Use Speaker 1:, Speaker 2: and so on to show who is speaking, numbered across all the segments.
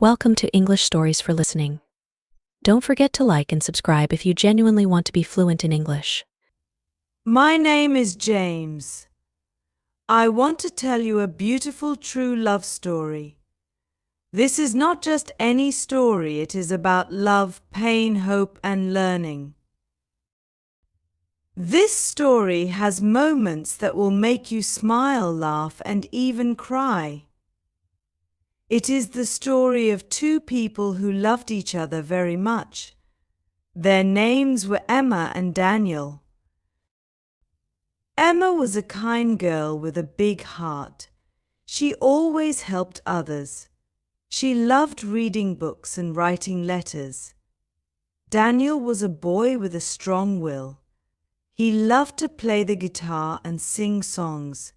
Speaker 1: Welcome to English Stories for Listening. Don't forget to like and subscribe if you genuinely want to be fluent in English.
Speaker 2: My name is James. I want to tell you a beautiful true love story. This is not just any story, it is about love, pain, hope, and learning. This story has moments that will make you smile, laugh, and even cry. It is the story of two people who loved each other very much. Their names were Emma and Daniel. Emma was a kind girl with a big heart. She always helped others. She loved reading books and writing letters. Daniel was a boy with a strong will. He loved to play the guitar and sing songs.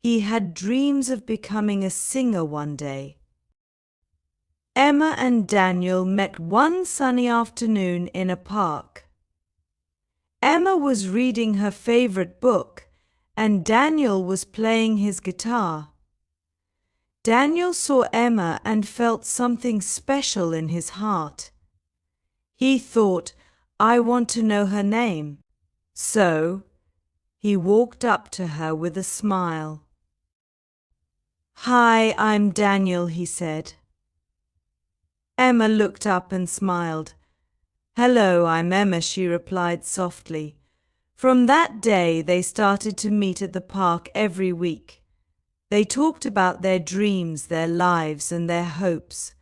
Speaker 2: He had dreams of becoming a singer one day. Emma and Daniel met one sunny afternoon in a park. Emma was reading her favorite book, and Daniel was playing his guitar. Daniel saw Emma and felt something special in his heart. He thought, "I want to know her name." So, he walked up to her with a smile. "Hi, I'm Daniel," he said. Emma looked up and smiled. "Hello, I'm Emma," she replied softly. From that day, they started to meet at the park every week. They talked about their dreams, their lives, and their hopes.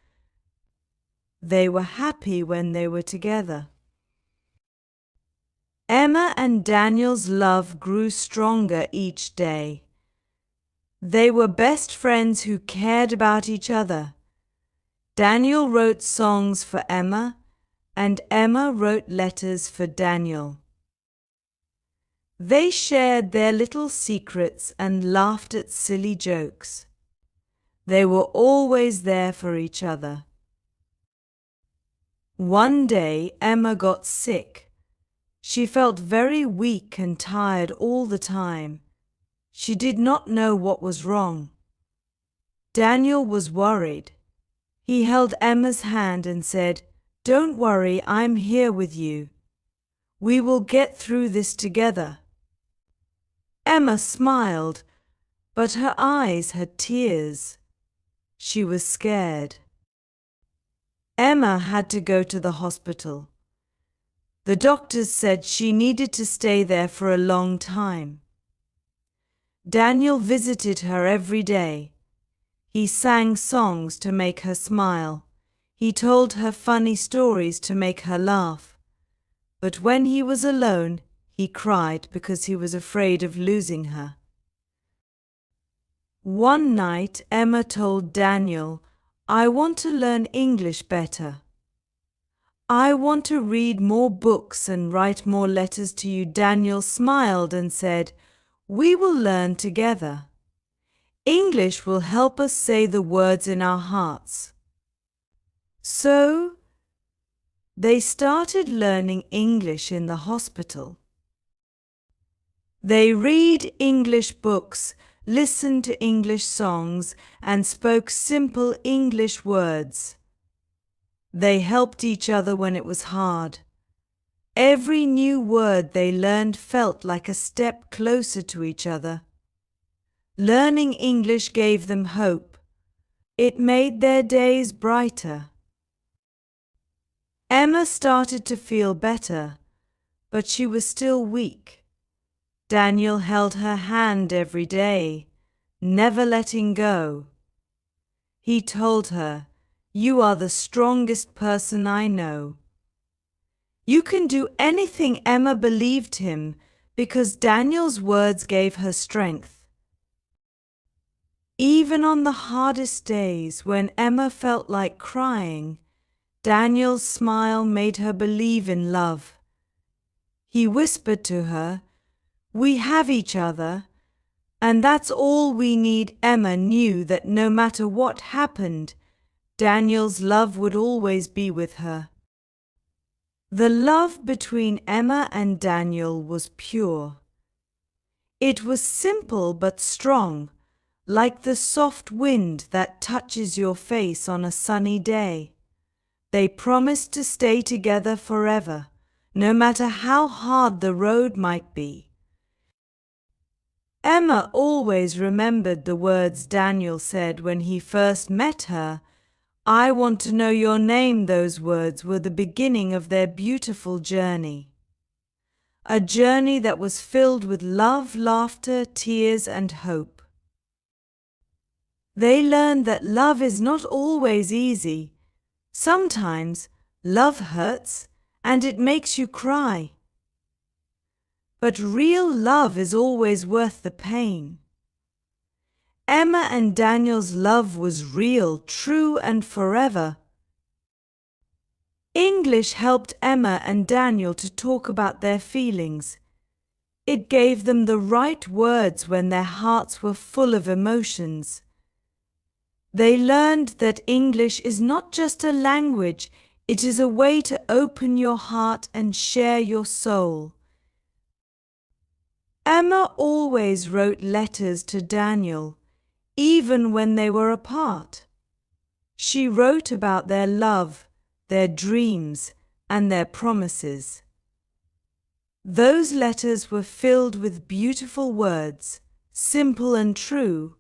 Speaker 2: They were happy when they were together. Emma and Daniel's love grew stronger each day. They were best friends who cared about each other. Daniel wrote songs for Emma, and Emma wrote letters for Daniel. They shared their little secrets and laughed at silly jokes. They were always there for each other. One day, Emma got sick. She felt very weak and tired all the time. She did not know what was wrong. Daniel was worried. He held Emma's hand and said, "Don't worry, I'm here with you. We will get through this together." Emma smiled, but her eyes had tears. She was scared. Emma had to go to the hospital. The doctors said she needed to stay there for a long time. Daniel visited her every day. He sang songs to make her smile. He told her funny stories to make her laugh. But when he was alone, he cried because he was afraid of losing her. One night, Emma told Daniel, "I want to learn English better. I want to read more books and write more letters to you." Daniel smiled and said, "We will learn together. English will help us say the words in our hearts." So, they started learning English in the hospital. They read English books, listened to English songs, and spoke simple English words. They helped each other when it was hard. Every new word they learned felt like a step closer to each other. Learning English gave them hope. It made their days brighter. Emma started to feel better, but she was still weak. Daniel held her hand every day, never letting go. He told her, "You are the strongest person I know." You can do anything. Emma believed him because Daniel's words gave her strength. Even on the hardest days when Emma felt like crying, Daniel's smile made her believe in love. He whispered to her, "We have each other, and that's all we need." Emma knew that no matter what happened, Daniel's love would always be with her. The love between Emma and Daniel was pure. It was simple but strong, like the soft wind that touches your face on a sunny day. They promised to stay together forever, no matter how hard the road might be. Emma always remembered the words Daniel said when he first met her. "I want to know your name." Those words were the beginning of their beautiful journey. A journey that was filled with love, laughter, tears, and hope. They learned that love is not always easy. Sometimes love hurts and it makes you cry. But real love is always worth the pain. Emma and Daniel's love was real, true, and forever. English helped Emma and Daniel to talk about their feelings. It gave them the right words when their hearts were full of emotions. They learned that English is not just a language, it is a way to open your heart and share your soul. Emma always wrote letters to Daniel, even when they were apart. She wrote about their love, their dreams, and their promises. Those letters were filled with beautiful words, simple and true,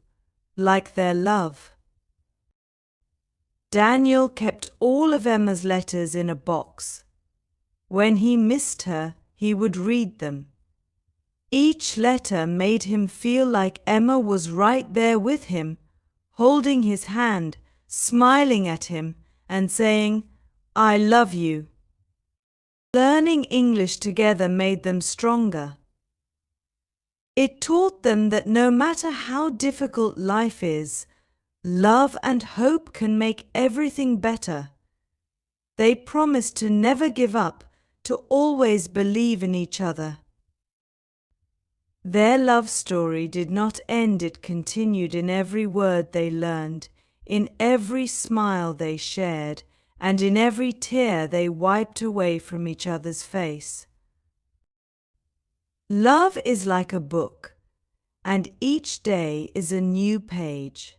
Speaker 2: like their love. Daniel kept all of Emma's letters in a box. When he missed her, he would read them. Each letter made him feel like Emma was right there with him, holding his hand, smiling at him, and saying, "I love you." Learning English together made them stronger. It taught them that no matter how difficult life is, love and hope can make everything better. They promised to never give up, to always believe in each other. Their love story did not end, it continued in every word they learned, in every smile they shared, and in every tear they wiped away from each other's face. Love is like a book, and each day is a new page.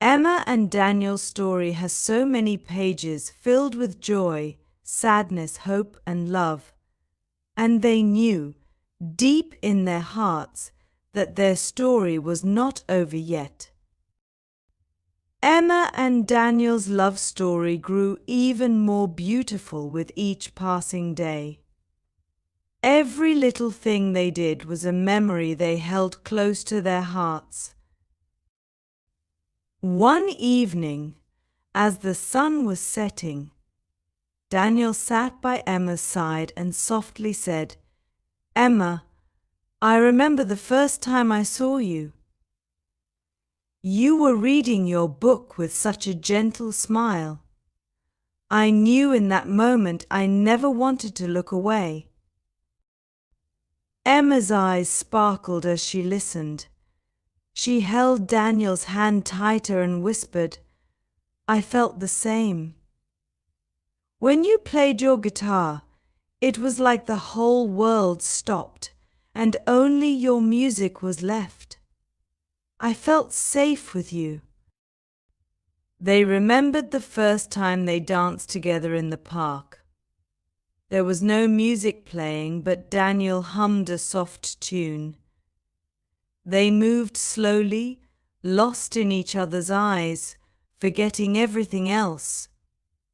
Speaker 2: Emma and Daniel's story has so many pages filled with joy, sadness, hope, and love. And they knew, deep in their hearts, that their story was not over yet. Emma and Daniel's love story grew even more beautiful with each passing day. Every little thing they did was a memory they held close to their hearts. One evening, as the sun was setting, Daniel sat by Emma's side and softly said, "Emma, I remember the first time I saw you. You were reading your book with such a gentle smile. I knew in that moment I never wanted to look away." Emma's eyes sparkled as she listened. She held Daniel's hand tighter and whispered, "I felt the same. When you played your guitar, it was like the whole world stopped and only your music was left. I felt safe with you." They remembered the first time they danced together in the park. There was no music playing, but Daniel hummed a soft tune. They moved slowly, lost in each other's eyes, forgetting everything else.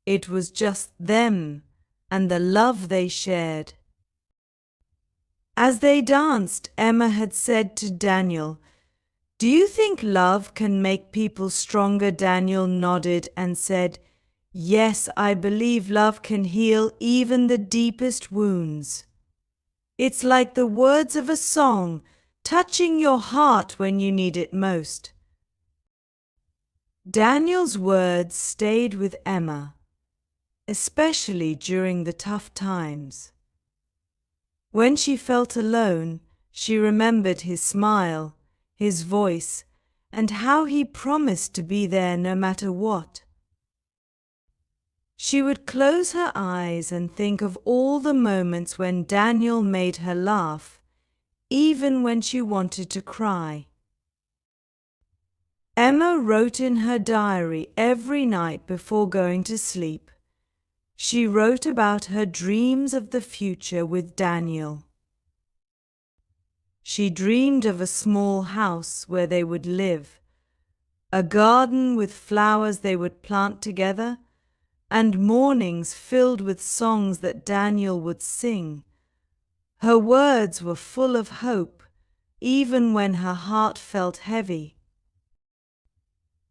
Speaker 2: It was just them and the love they shared. As they danced, Emma had said to Daniel, "Do you think love can make people stronger?" Daniel nodded and said, "Yes, I believe love can heal even the deepest wounds. It's like the words of a song, touching your heart when you need it most." Daniel's words stayed with Emma, especially during the tough times. When she felt alone, she remembered his smile, his voice, and how he promised to be there no matter what. She would close her eyes and think of all the moments when Daniel made her laugh, even when she wanted to cry. Emma wrote in her diary every night before going to sleep. She wrote about her dreams of the future with Daniel. She dreamed of a small house where they would live, a garden with flowers they would plant together, and mornings filled with songs that Daniel would sing. Her words were full of hope, even when her heart felt heavy.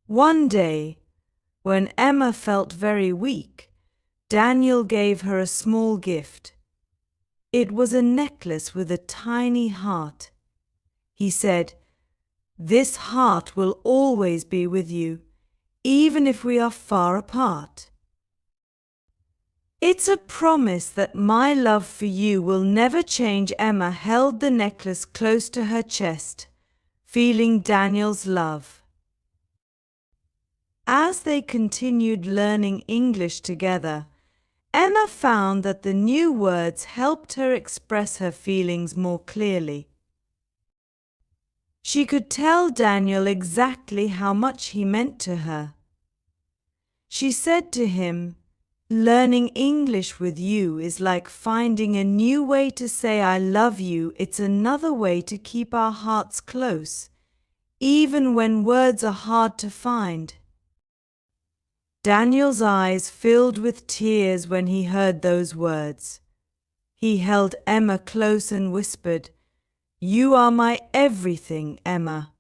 Speaker 2: One day, when Emma felt very weak, Daniel gave her a small gift. It was a necklace with a tiny heart. He said, "This heart will always be with you, even if we are far apart. It's a promise that my love for you will never change." Emma held the necklace close to her chest, feeling Daniel's love. As they continued learning English together, Emma found that the new words helped her express her feelings more clearly. She could tell Daniel exactly how much he meant to her. She said to him, "Learning English with you is like finding a new way to say I love you. It's another way to keep our hearts close, even when words are hard to find." Daniel's eyes filled with tears when he heard those words. He held Emma close and whispered, "You are my everything, Emma.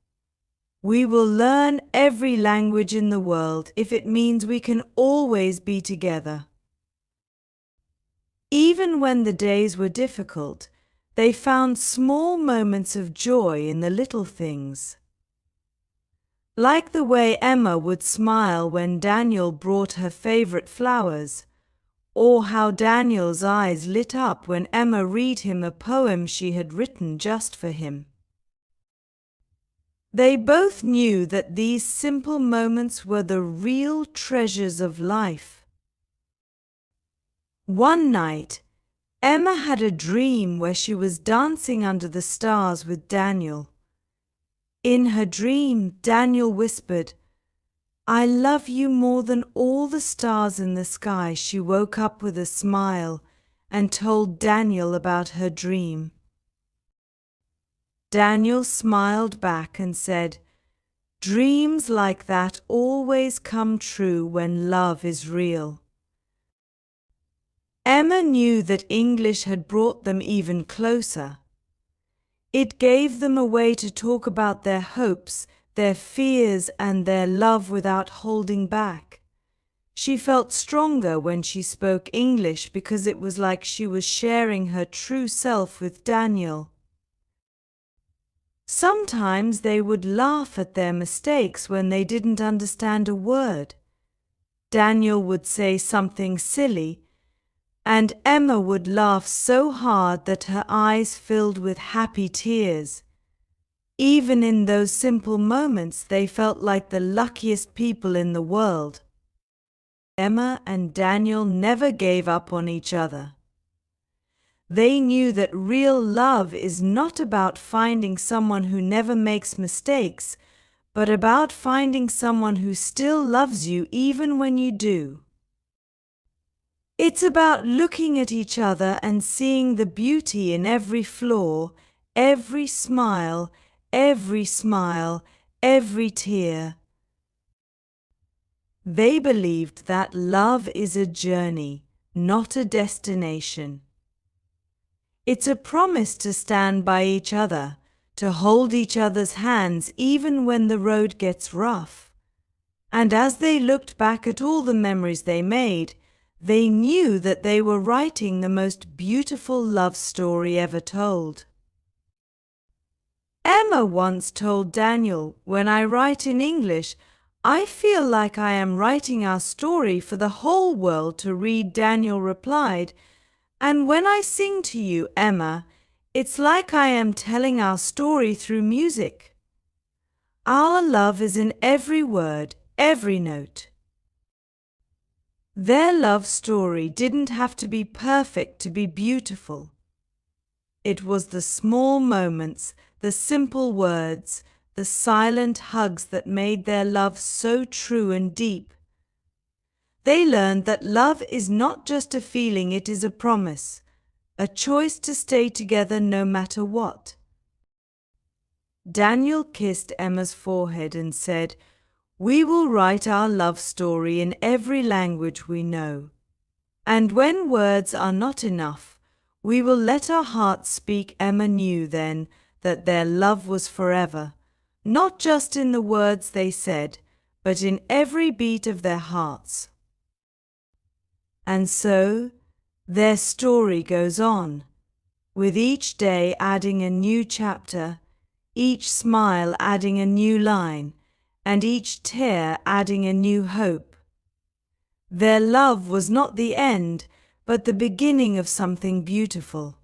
Speaker 2: We will learn every language in the world if it means we can always be together." Even when the days were difficult, they found small moments of joy in the little things. Like the way Emma would smile when Daniel brought her favorite flowers, or how Daniel's eyes lit up when Emma read him a poem she had written just for him. They both knew that these simple moments were the real treasures of life. One night, Emma had a dream where she was dancing under the stars with Daniel. In her dream, Daniel whispered, "I love you more than all the stars in the sky." She woke up with a smile and told Daniel about her dream. Daniel smiled back and said, "Dreams like that always come true when love is real." Emma knew that English had brought them even closer. It gave them a way to talk about their hopes, their fears, and their love without holding back. She felt stronger when she spoke English because it was like she was sharing her true self with Daniel. Sometimes they would laugh at their mistakes when they didn't understand a word. Daniel would say something silly, and Emma would laugh so hard that her eyes filled with happy tears. Even in those simple moments, they felt like the luckiest people in the world. Emma and Daniel never gave up on each other. They knew that real love is not about finding someone who never makes mistakes, but about finding someone who still loves you even when you do. It's about looking at each other and seeing the beauty in every flaw, every smile, every tear. They believed that love is a journey, not a destination. It's a promise to stand by each other, to hold each other's hands even when the road gets rough. And as they looked back at all the memories they made, they knew that they were writing the most beautiful love story ever told. Emma once told Daniel, "When I write in English, I feel like I am writing our story for the whole world to read." Daniel replied, "And when I sing to you, Emma, it's like I am telling our story through music. Our love is in every word, every note." Their love story didn't have to be perfect to be beautiful. It was the small moments, the simple words, the silent hugs that made their love so true and deep. They learned that love is not just a feeling, it is a promise, a choice to stay together no matter what. Daniel kissed Emma's forehead and said, "We will write our love story in every language we know. And when words are not enough, we will let our hearts speak." Emma knew then that their love was forever, not just in the words they said, but in every beat of their hearts. And so, their story goes on, with each day adding a new chapter, each smile adding a new line, and each tear adding a new hope. Their love was not the end, but the beginning of something beautiful.